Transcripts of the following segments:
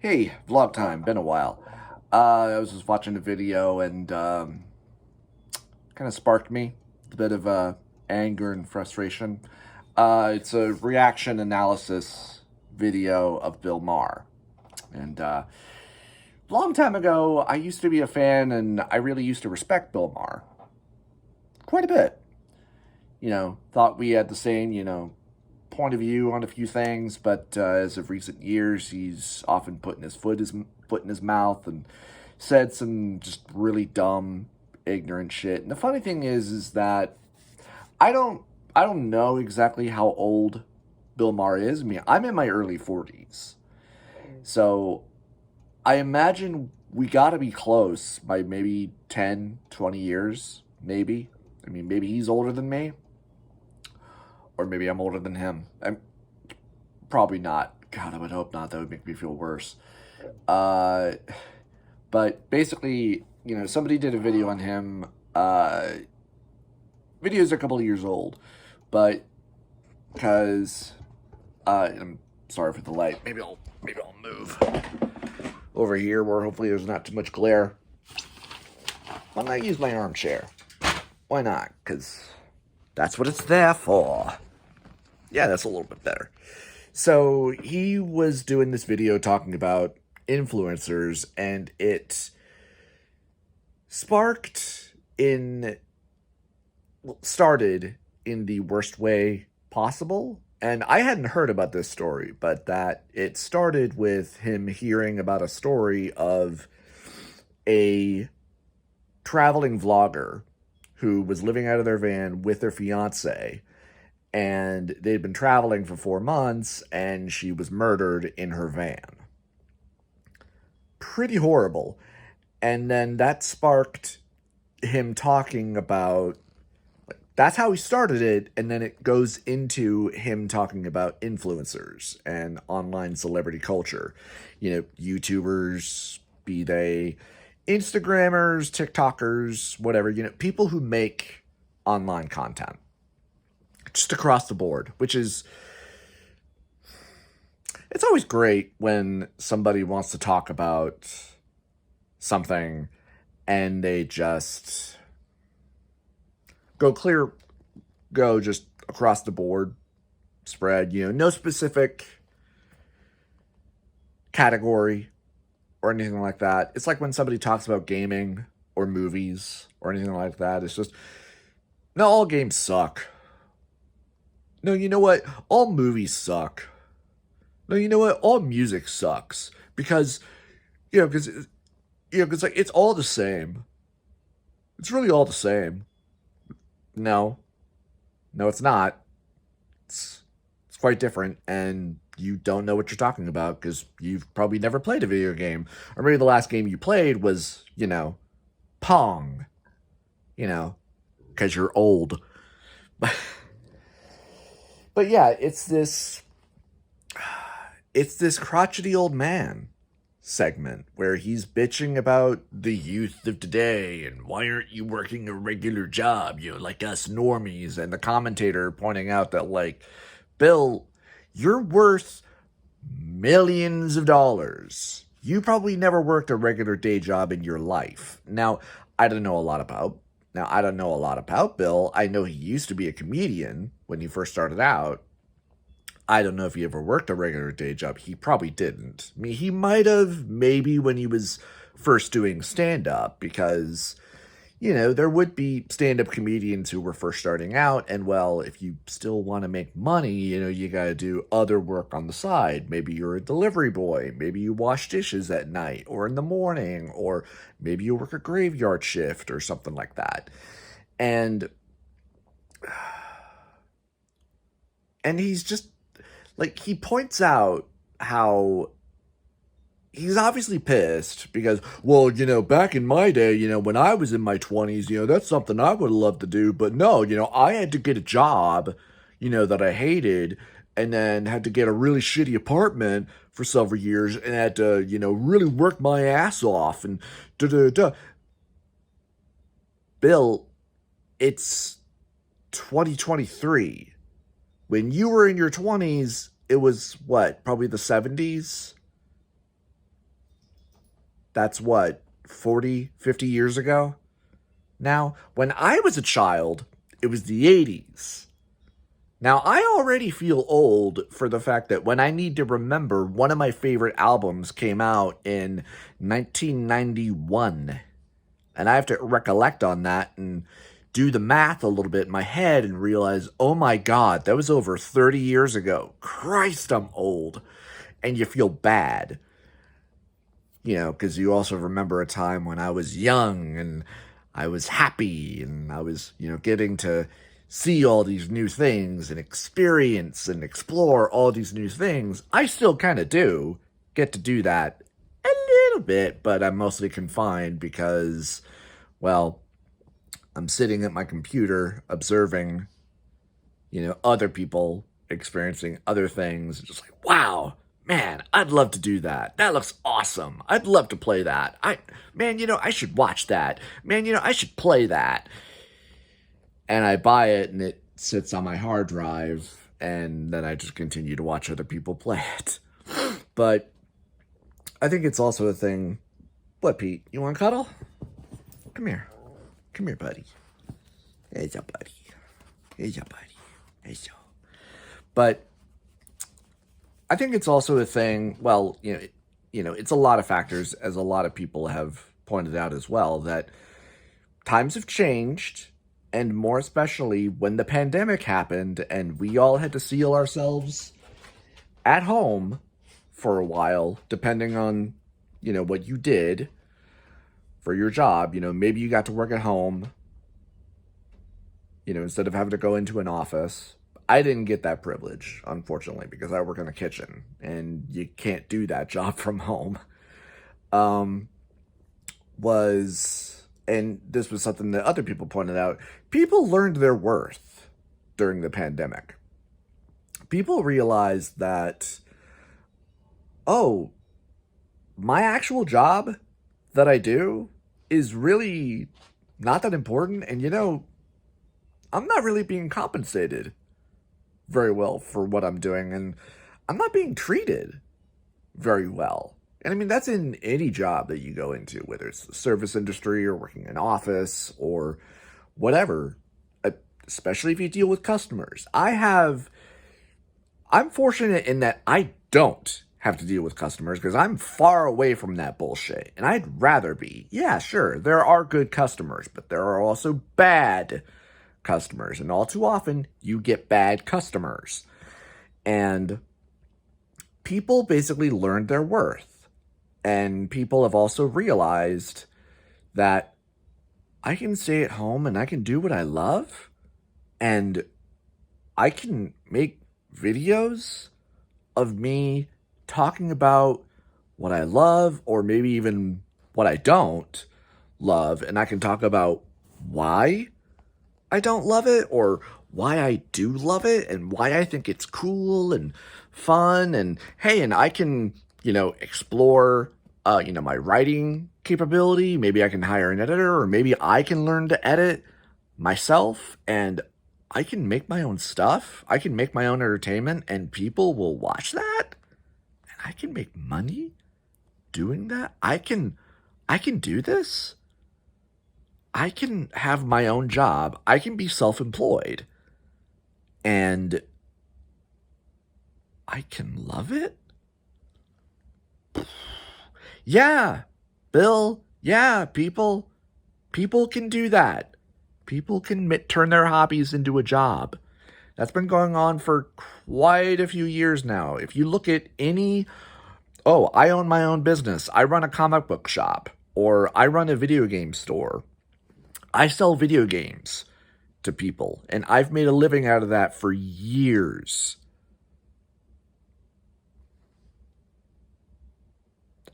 Hey, vlog time, been a while. I was just watching a video and kind of sparked me a bit of anger and frustration. It's a reaction analysis video of Bill Maher. And a long time ago, I used to be a fan and I really used to respect Bill Maher quite a bit. Thought we had the same, point of view on a few things, but as of recent years, he's often putting his foot in his mouth and said some just really dumb, ignorant shit. And the funny thing is that I don't I don't know exactly how old Bill Maher is. I mean, I'm in my early 40s, so I imagine we got to be close by maybe 10, 20 years, maybe. I mean, maybe he's older than me, or maybe I'm older than him. I'm probably not. God, I would hope not. That would make me feel worse. Uh, but basically, somebody did a video on him. Video's a couple of years old, but because I'm sorry for the light. Maybe I'll move over here where hopefully there's not too much glare. Why not use my armchair? Why not? Because that's what it's there for. Yeah, that's a little bit better. So he was doing this video talking about influencers, and it started in the worst way possible. And I hadn't heard about this story, but that it started with him hearing about a story of a traveling vlogger who was living out of their van with their fiance, and they'd been traveling for 4 months, and she was murdered in her van. Pretty horrible. And then that sparked him talking about, that's how he started it, and then it goes into him talking about influencers and online celebrity culture. YouTubers, be they Instagrammers, TikTokers, whatever, people who make online content. Just across the board, which is, it's always great when somebody wants to talk about something and they just go just across the board spread, no specific category or anything like that. It's like when somebody talks about gaming or movies or anything like that. It's just, no, all games suck. No, you know what? All movies suck. No, you know what? All music sucks because, because like it's all the same. It's really all the same. No, no, it's not. It's quite different, and you don't know what you're talking about because you've probably never played a video game, or maybe the last game you played was, Pong. Because you're old. But yeah, it's this crotchety old man segment where he's bitching about the youth of today and why aren't you working a regular job, like us normies, and the commentator pointing out that, like, Bill, you're worth millions of dollars. You probably never worked a regular day job in your life. Now, I don't know a lot about Bill. I know he used to be a comedian when he first started out. I don't know if he ever worked a regular day job. He probably didn't. I mean, he might have, maybe when he was first doing stand-up, because, there would be stand-up comedians who were first starting out, and, well, if you still want to make money, you gotta do other work on the side. Maybe you're a delivery boy. Maybe you wash dishes at night or in the morning, or maybe you work a graveyard shift or something like that. And he's just, like, he points out how he's obviously pissed because, well, back in my day, when I was in my 20s, that's something I would love to do. But no, I had to get a job, that I hated, and then had to get a really shitty apartment for several years and had to, really work my ass off and da da da. Bill, it's 2023. When you were in your 20s, it was what? Probably the 70s? That's what, 40, 50 years ago? Now, when I was a child, it was the 80s. Now, I already feel old for the fact that when I need to remember one of my favorite albums came out in 1991, and I have to recollect on that and do the math a little bit in my head and realize, oh my God, that was over 30 years ago. Christ, I'm old. And you feel bad, because you also remember a time when I was young and I was happy and I was, getting to see all these new things and experience and explore all these new things. I still kind of do get to do that a little bit, but I'm mostly confined because, well, I'm sitting at my computer observing, other people experiencing other things. Just like, wow, man, I'd love to do that. That looks awesome. I'd love to play that. I should watch that. Man, I should play that. And I buy it and it sits on my hard drive and then I just continue to watch other people play it. But I think it's also a thing. What, Pete? You want to cuddle? Come here. Come here, buddy. Here's your buddy. Here's your buddy. Here's your... But I think it's also a thing, well, it's a lot of factors, as a lot of people have pointed out as well, that times have changed, and more especially when the pandemic happened and we all had to seal ourselves at home for a while, depending on, what you did for your job. Maybe you got to work at home, instead of having to go into an office. I didn't get that privilege, unfortunately, because I work in the kitchen, and you can't do that job from home. And this was something that other people pointed out, people learned their worth during the pandemic. People realized that, oh, my actual job that I do is really not that important, and I'm not really being compensated very well for what I'm doing, and I'm not being treated very well. And I mean, that's in any job that you go into, whether it's the service industry or working in an office or whatever, especially if you deal with customers. I'm fortunate in that I don't have to deal with customers because I'm far away from that bullshit, and I'd rather be. Yeah, sure, there are good customers, but there are also bad customers, and all too often you get bad customers. And people basically learned their worth, and people have also realized that I can stay at home and I can do what I love, and I can make videos of me talking about what I love, or maybe even what I don't love, and I can talk about why I don't love it, or why I do love it, and why I think it's cool and fun, and hey, and I can, explore, my writing capability. Maybe I can hire an editor, or maybe I can learn to edit myself, and I can make my own stuff. I can make my own entertainment, and people will watch that, and I can make money doing that. I can do this. I can have my own job. I can be self-employed. And I can love it? Yeah, Bill. Yeah, people. People can do that. People can turn their hobbies into a job. That's been going on for quite a few years now. If you look at I own my own business. I run a comic book shop. Or I run a video game store. I sell video games to people, and I've made a living out of that for years.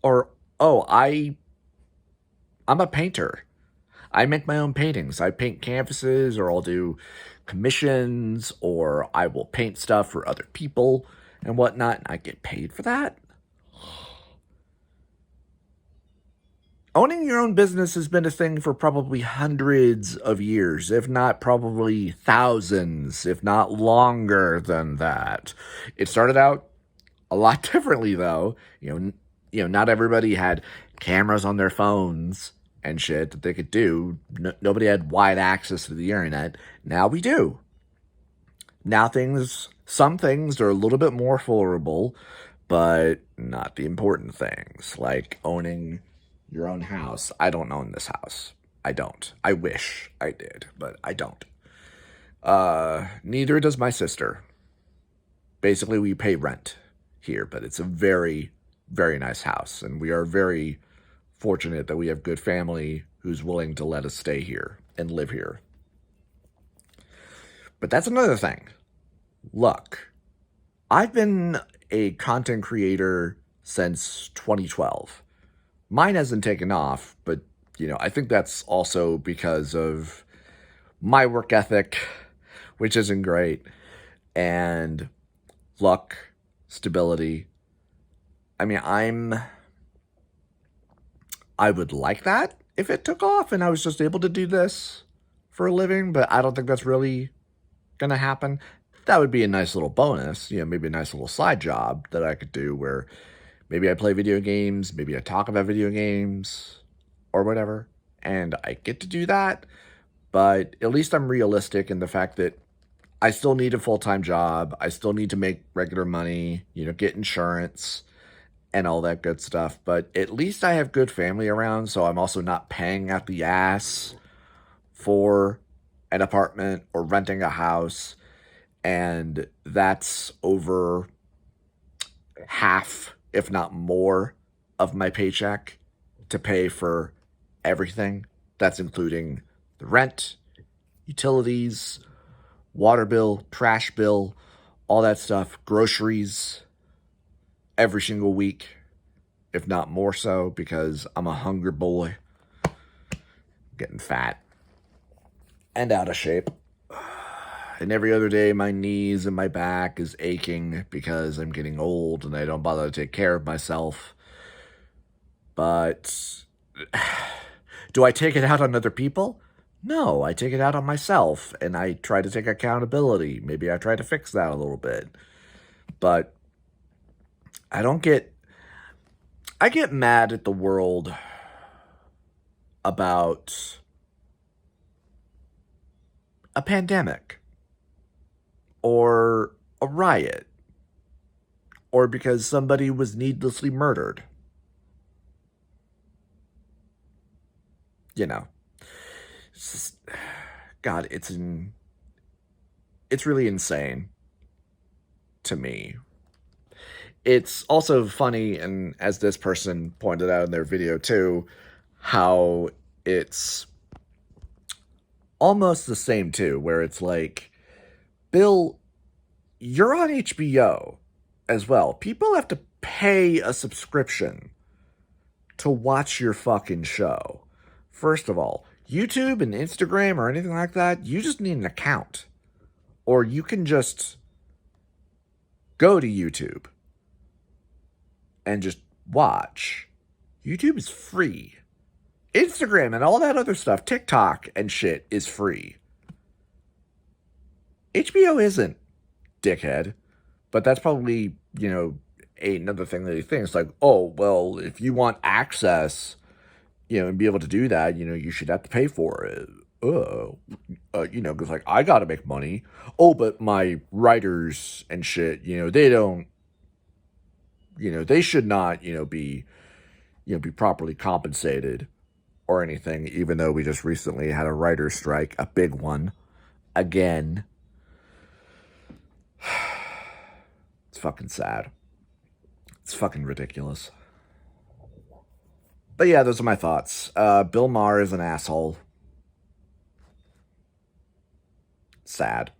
Or, I'm a painter. I make my own paintings. I paint canvases, or I'll do commissions, or I will paint stuff for other people and whatnot, and I get paid for that. Owning your own business has been a thing for probably hundreds of years, if not probably thousands, if not longer than that. It started out a lot differently, though. Not everybody had cameras on their phones and shit that they could do. Nobody had wide access to the internet. Now we do. Now some things are a little bit more affordable, but not the important things, like owning your own house. I don't own this house. I don't. I wish I did, but I don't. Neither does my sister. Basically, we pay rent here, but it's a very, very nice house, and we are very fortunate that we have good family who's willing to let us stay here and live here. But that's another thing. Look, I've been a content creator since 2012. Mine hasn't taken off, but I think that's also because of my work ethic, which isn't great, and luck, stability. I mean, I would like that if it took off and I was just able to do this for a living, but I don't think that's really gonna happen. That would be a nice little bonus, maybe a nice little side job that I could do where maybe I play video games, maybe I talk about video games or whatever, and I get to do that, but at least I'm realistic in the fact that I still need a full-time job. I still need to make regular money, get insurance and all that good stuff. But at least I have good family around, so I'm also not paying out the ass for an apartment or renting a house. And that's over half, if not more, of my paycheck to pay for everything. That's including the rent, utilities, water bill, trash bill, all that stuff, groceries, every single week, if not more so, because I'm a hungry boy, getting fat and out of shape. And every other day, my knees and my back is aching because I'm getting old and I don't bother to take care of myself. But do I take it out on other people? No, I take it out on myself, and I try to take accountability. Maybe I try to fix that a little bit. But I get mad at the world about a pandemic or a riot or because somebody was needlessly murdered. It's just, God, it's really insane to me. It's also funny, and as this person pointed out in their video too, how it's almost the same too, where it's like, Bill, you're on HBO as well. People have to pay a subscription to watch your fucking show. First of all, YouTube and Instagram or anything like that, you just need an account. Or you can just go to YouTube and just watch. YouTube is free. Instagram and all that other stuff, TikTok and shit, is free. HBO isn't, dickhead. But that's probably, another thing that he thinks, like, oh, well, if you want access, and be able to do that, you should have to pay for it. Because, like, I gotta make money. Oh, but my writers and shit, they don't, they should not, be properly compensated or anything, even though we just recently had a writer's strike, a big one, again. It's fucking sad. It's fucking ridiculous. But yeah, those are my thoughts. Bill Maher is an asshole. Sad.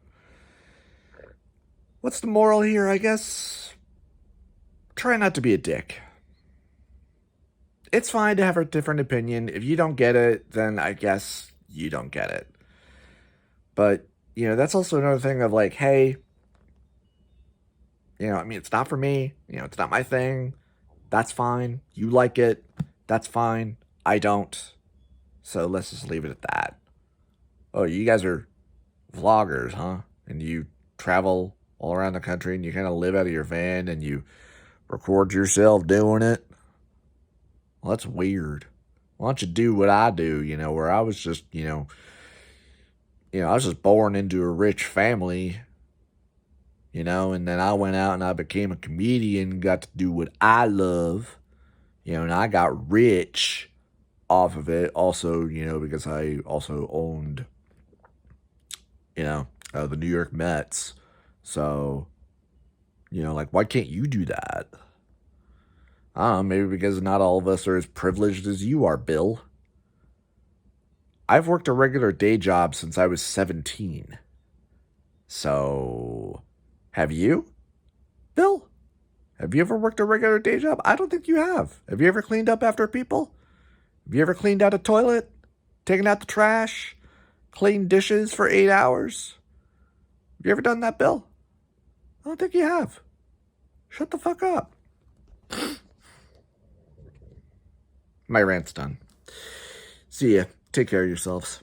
What's the moral here, I guess? Try not to be a dick. It's fine to have a different opinion. If you don't get it, then I guess you don't get it. But, that's also another thing of like, hey, it's not for me. It's not my thing. That's fine. You like it. That's fine. I don't. So let's just leave it at that. Oh, you guys are vloggers, huh? And you travel all around the country and you kind of live out of your van and you record yourself doing it. Well, that's weird. Why don't you do what I do, where I was just, I was just born into a rich family, and then I went out and I became a comedian, got to do what I love, and I got rich off of it. Also, because I also owned, the New York Mets. So, like, why can't you do that? I don't know, maybe because not all of us are as privileged as you are, Bill. I've worked a regular day job since I was 17. So, have you, Bill? Have you ever worked a regular day job? I don't think you have. Have you ever cleaned up after people? Have you ever cleaned out a toilet? Taken out the trash? Cleaned dishes for 8 hours? Have you ever done that, Bill? I don't think you have. Shut the fuck up. My rant's done. See ya. Take care of yourselves.